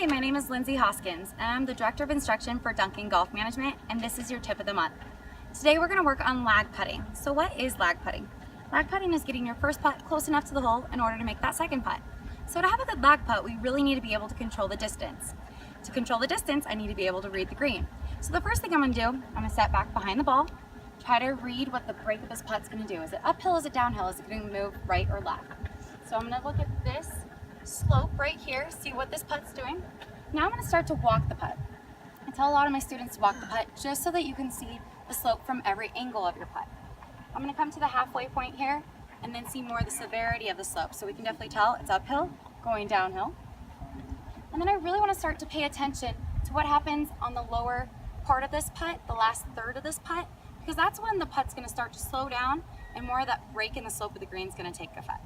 Hi, my name is Lindsay Hoskins, and I'm the Director of Instruction for Duncan Golf Management, and this is your tip of the month. Today we're going to work on lag putting. So what is lag putting? Lag putting is getting your first putt close enough to the hole in order to make that second putt. So to have a good lag putt, we really need to be able to control the distance. To control the distance, I need to be able to read the green. So the first thing I'm going to do, I'm going to step back behind the ball, try to read what the break of this putt's going to do. Is it uphill, is it downhill, is it going to move right or left? So I'm going to look at this slope right here, see what this putt's doing. Now I'm going to start to walk the putt. I tell a lot of my students to walk the putt just so that you can see the slope from every angle of your putt. I'm going to come to the halfway point here and then see more of the severity of the slope, so we can definitely tell it's uphill, going downhill. And then I really want to start to pay attention to what happens on the lower part of this putt, the last third of this putt, because that's when the putt's going to start to slow down and more of that break in the slope of the green is going to take effect.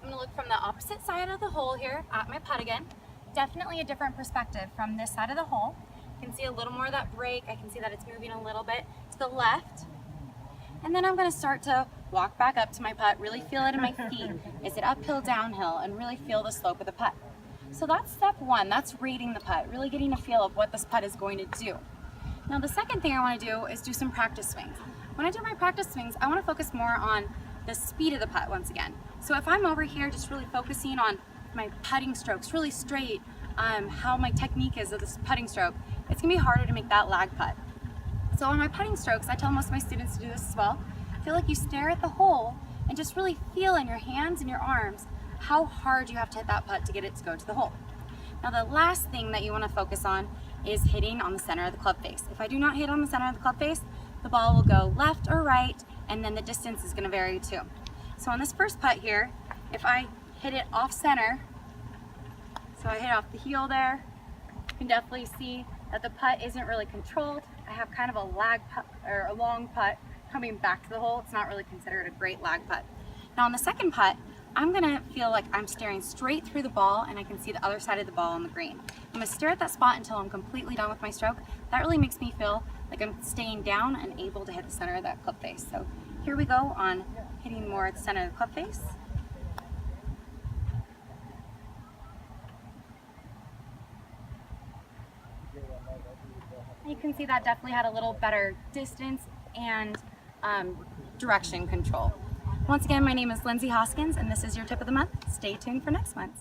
I'm going to look from the opposite side of the hole here at my putt again. Definitely a different perspective from this side of the hole. You can see a little more of that break. I can see that it's moving a little bit to the left. And then I'm going to start to walk back up to my putt, really feel it in my feet. Is it uphill, downhill, and really feel the slope of the putt. So that's step one. That's reading the putt, really getting a feel of what this putt is going to do. Now the second thing I want to do is do some practice swings. When I do my practice swings, I want to focus more on the speed of the putt once again. So if I'm over here just really focusing on my putting strokes, really straight, how my technique is of this putting stroke, it's going to be harder to make that lag putt. So on my putting strokes, I tell most of my students to do this as well. Feel like you stare at the hole and just really feel in your hands and your arms how hard you have to hit that putt to get it to go to the hole. Now the last thing that you want to focus on is hitting on the center of the club face. If I do not hit on the center of the club face, the ball will go left or right, and then the distance is going to vary too. So on this first putt here, if I hit it off center, so I hit off the heel there, you can definitely see that the putt isn't really controlled. I have kind of a lag putt, or a long putt coming back to the hole. It's not really considered a great lag putt. Now on the second putt, I'm gonna feel like I'm staring straight through the ball and I can see the other side of the ball on the green. I'm gonna stare at that spot until I'm completely done with my stroke. That really makes me feel like I'm staying down and able to hit the center of that club face. So here we go on hitting more at the center of the club face. You can see that definitely had a little better distance and direction control. Once again, my name is Lindsay Hoskins, and this is your tip of the month. Stay tuned for next month.